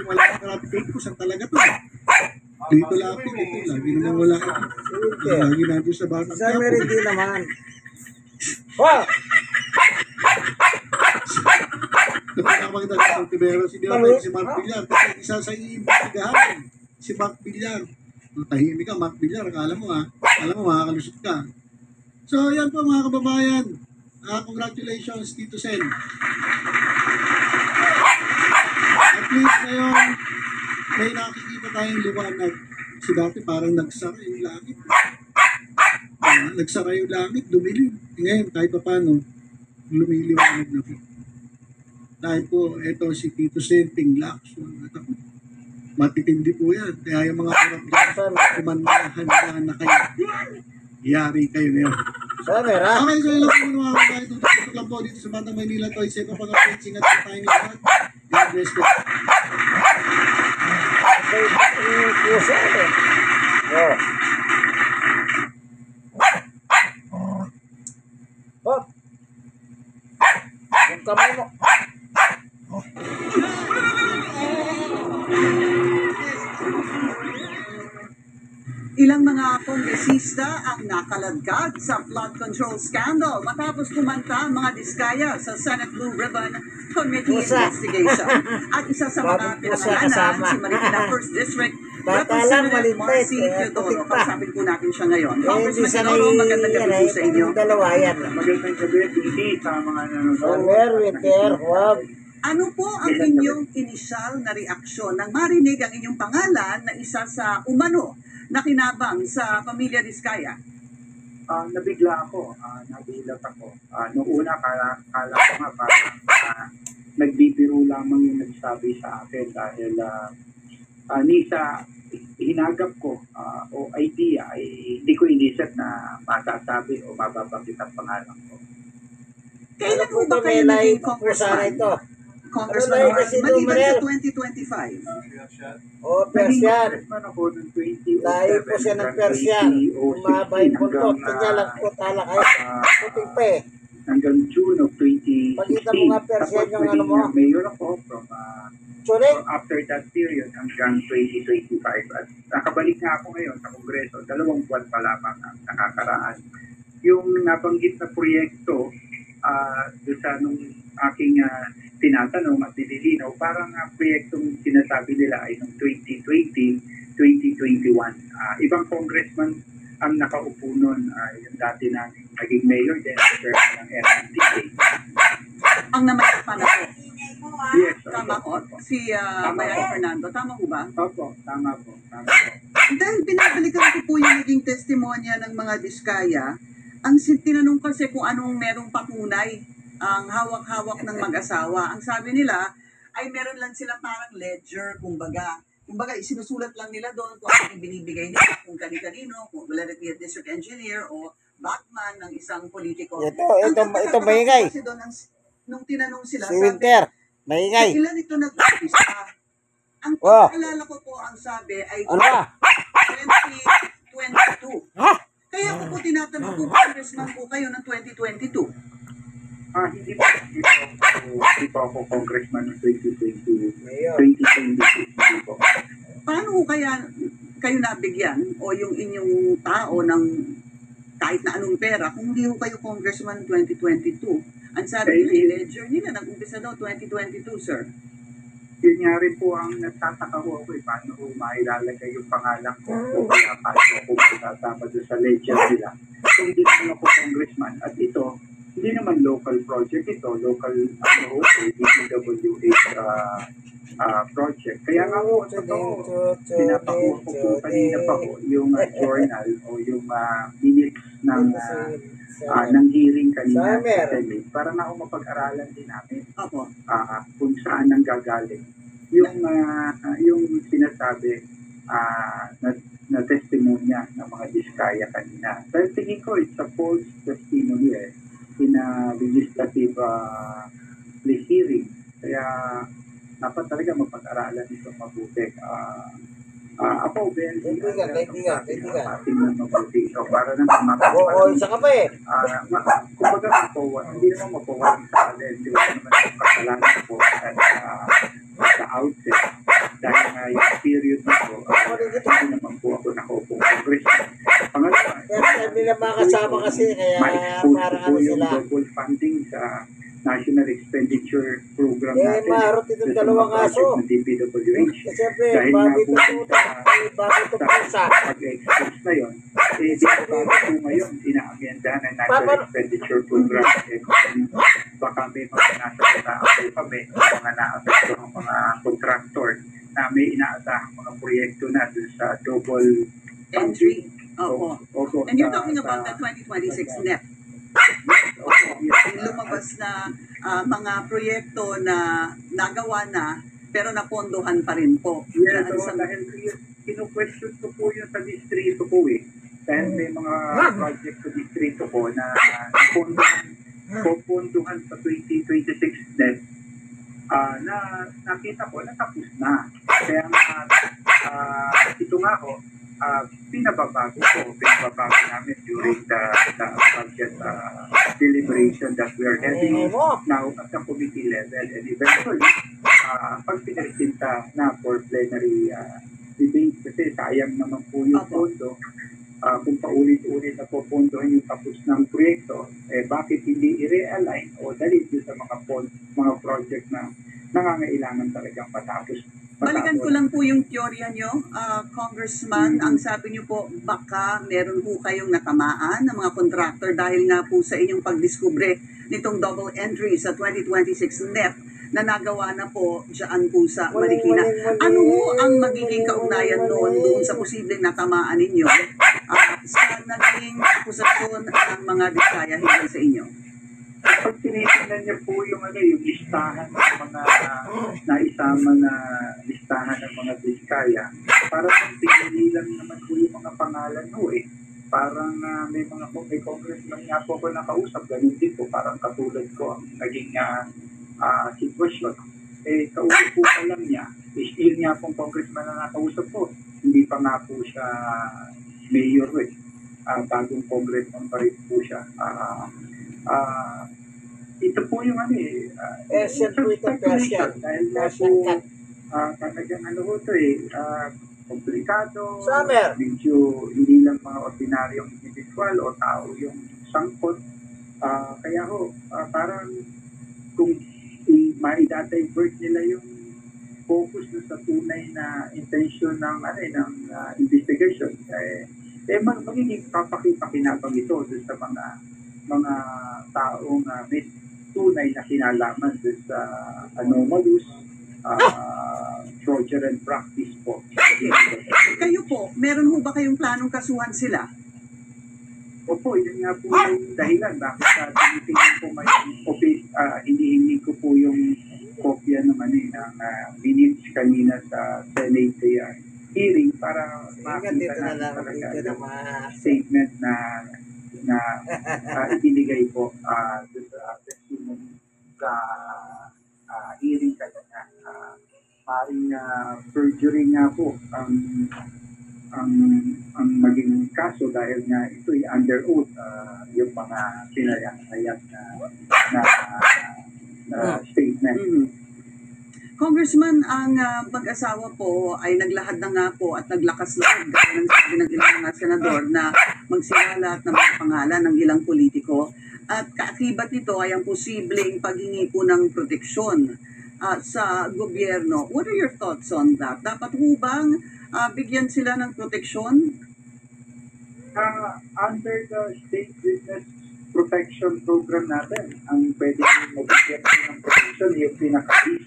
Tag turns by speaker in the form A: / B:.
A: wala ka karapit ko, saan talaga to? Dito lapit, ito, lagi naman wala. Lagi natin sa bata.
B: Sa meron din naman. Wow!
A: Nakakakita sa Santivero, si Dion, si Mark Villar, kasi isa sa iimbestigahan, si Mark Villar. Tahimik ka, Mark Villar, akala mo makakalusot ka. So, yan po mga kababayan. Congratulations, Tito Sen. At least ngayon, may nakikita tayong liwanag. Kasi dati parang nagsara yung langit. Nagsara yung langit, dumilim. Ngayon, kahit pa paano, lumiliwanag na po. Dahil po, eto si Tito Sen, Pinglak. So, matitindi po yan. Kaya yung mga kumanda na kayo. Yari kayo na yun.
B: Sabi, ha?
A: Okay, so ilang po mga kababayan. Tutok lang po dito sa Bandang Maynila. Ito ay Sepa Pag-Apetching at sa tayo nila. God bless you.
B: Oh. Yung kamay mo.
C: Ilang mga kongresista ang nakaladkad sa flood control scandal matapos kumanta ang mga diskaya sa Senate Blue Ribbon Committee Investigation. At isa sa mga pinangalanan, si Marikina 1st District Representative Marcy Teodoro. Kausapin po natin siya ngayon. Congressman Teodoro, magandang gabi po sa inyo.
B: Dalawa yan.
D: Magandang gabi, hindi sa mga nanonood.
C: Ano po ang inyong inisyal na reaksyon nang marinig ang inyong pangalan na isa sa umano na kinabang sa pamilya Diskaya?
D: Nabigla ako, nabilat ako. Noong una, kala ko nga parang nagbibiro lamang yung nagsabi sa akin dahil nisa hinagap ko o idea ay hindi ko inisip na masasabi o mababanggit ang pangalan ko.
C: Kailan po ba kayo naging congressman? Congressman maliban sa 2025.
B: Persian.
D: Congressman ako noong 2007.
B: Layo po siya ng Persian. Umabay puntot. Kanya lang po tala kayo. Puting pa eh.
D: Hanggang June of 2016.
B: Pagkita mo nga Persian yung ano mo.
D: Mayor ako from
B: After
D: that period hanggang 2025. At nakabalik na ako ngayon sa Kongreso. 2 buwan pa lamang ang nakakaraan. Yung nabanggit na proyekto doon sa nung aking tinatanong at nililinaw, parang proyektong sinasabi nila ay noong 2020, 2021. Ibang congressman ang nakaupo nun, yung dati na naging mayor din, ng LMDA.
C: Ang naman pa na po.
D: Yes.
C: Tama ko. Si Mayay Fernando. Tama ko ba?
D: Opo, tama po.
C: Dahil binabalikan ko po yung naging testimonya ng mga Diskaya, ang tinanong kasi kung anong merong patunay ang hawak-hawak ng mag-asawa. Ang sabi nila ay meron lang silang parang ledger, kumbaga. Kumbaga, isinusulat lang nila doon kung ano yung binibigay nila, kung kani-kanino, kung whether it be a district engineer o batman ng isang politiko.
B: Ito maingay.
C: Kasi doon, nung tinanong sila,
B: Si Winter, maingay.
C: ilan ito nag-umpisa? Ang
B: Wow.
C: pagkalala ko po ang sabi ay
B: Ano ba?
C: 2022.
B: Ha?
C: Kaya ko po tinatanong kung congressman po kayo ng 2022.
D: Hindi po ako congressman ng 2022. 2022 po.
C: Paano kaya kayo nabigyan o yung inyong tao ng kahit na anong pera kung hindi ko kayo congressman 2022? Ang sabi nila, yung ledger nila, nag-umpisa daw 2022, sir.
D: Yun nga rin po ang nagtataka ko ako paano ko mailalagay yung pangalan ko o kaya paano ko matatama doon sa ledger nila. So, hindi naman ako congressman. At ito, hindi naman local project ito, local DPWH project. Kaya nga po, pinapakuha ko po kanina pa po yung journal o yung minutes ng hearing kanina sa Senate para na ako mapag-aralan din namin kung saan nang gagaling yung sinasabi na testimonya ng mga Diskaya kanina. Dahil tingin ko it's a false testimony in a legislative hearing. Kaya dapat talaga mapag-aralan ito mabuti. Ako, Ben,
B: kaibigan.
D: ating mabuti ito para naman
B: Oo, isa ka pa eh.
D: kumbaga mapawa, hindi naman mapawa sa alin. Di ba naman ang kasalanan po sa outset. dahil nga yung period na po, hindi naman po ako nakaupo congressman. Pangalawa,
B: Kaya hindi na makasama kasi, kaya
D: ma-expose
B: parang
D: po
B: ano
D: yung
B: sila.
D: double funding sa National Expenditure Program
B: Eh,
D: natin.
B: maharot itong
D: Sa mga
B: dalawang
D: project
B: aso.
D: ng DPWH.
B: Kasi siyempre,
D: Dahil nga
B: bago
D: po
B: ito puta, bago ito pusa.
D: sa pag-expose na yun, eh, di ba po ngayon, inaamyendahan ng National Expenditure Program. Eh, baka may mga nasa kataapay pa, may mga naapekto ng mga contractor na may inaasahang mga proyekto na dun sa double
C: Entry. Opo.
D: Opo,
C: And you're
D: sa-
C: talking about the
D: sa-
C: 2026 NEP.
D: Opo, yes.
C: Yung lumabas na mga proyekto na nagawa na pero napondohan pa rin po.
D: Yes,
C: Dahil
D: so,
C: sa-
D: dahil kinu-question ko po yun sa distrito ko eh. Dahil may mga project sa distrito ko na pupunduhan sa 2026 net na nakita ko na tapos na. Kaya nga, ito nga ho, pinababago namin during the budget deliberation that we are having now at the committee level, and eventually pag pinasinta na for plenary debate, kasi sayang naman po yung
C: Opo.
D: pondo. Kung paulit-ulit na popondohan yung tapos ng proyekto, bakit hindi i-realign o dalhin doon sa mga project na nangangailangan talagang patapos.
C: Balikan ko lang po yung teorya nyo, Congressman. Ang sabi nyo po, baka meron po kayong natamaan ng mga contractor dahil nga po sa inyong pagdiskubre nitong double entry sa 2026 NEP na nagawa na po dyan po sa Marikina. Ano ho ang magiging kaugnayan noon doon sa posibleng natamaan ninyo sa naging akusasyon ng mga Diskaya hinggil sa inyo?
D: Pag tinitingnan niyo po yung yung listahan ng mga naisama na listahan ng mga Diskaya, parang pinili lang naman po yung mga pangalan ho eh. Parang may congressman nga po ako nakausap, ganun din po, parang katulad ko ang naging sitwasyon. Kausap po pa lang niya, still niya pong congressman na nakausap po, hindi pa nga po siya mayor eh. Bagong congressman pa rin po siya. Ito po yung
B: Persian po ito, Persian.
D: dahil nga po
B: Persian cat.
D: talagang ho ito komplikado,
B: Summer.
D: medyo hindi lang mga ordinaryong individual o tao yung sangkot. Kaya parang kung ma-divert nila yung focus sa tunay na intention ng investigation, magiging papakinabang ito doon sa mga taong may tunay na kinalaman doon sa anomalous fraudulent practice po.
C: Kayo po, meron ho ba kayong planong kasuhan sila?
D: Opo, yun nga po yung dahilan bakit tinitingnan ko may office, hinihingi ko po yung kopya naman ng minutes kanina sa Senate hearing para makita natin talaga yung statement na ibinigay po sa testimony sa hearing kanina. Maring perjury nga po ang maging kaso dahil nga ito'y under oath yung mga sinayang na statement.
C: Congressman, ang mag-asawa po ay naglahad na nga po at naglakas loob gaya ng sabi ng ilang mga senador na magsiwalat ng mga pangalan ng ilang politiko. At kaakibat nito ay ang posibleng paghingi po ng proteksyon sa gobyerno. What are your thoughts on that? Dapat po bang bigyan sila ng proteksyon?
D: Under the State Witness Protection Program natin, ang pwede mabigyan ng protection yung pinaka-least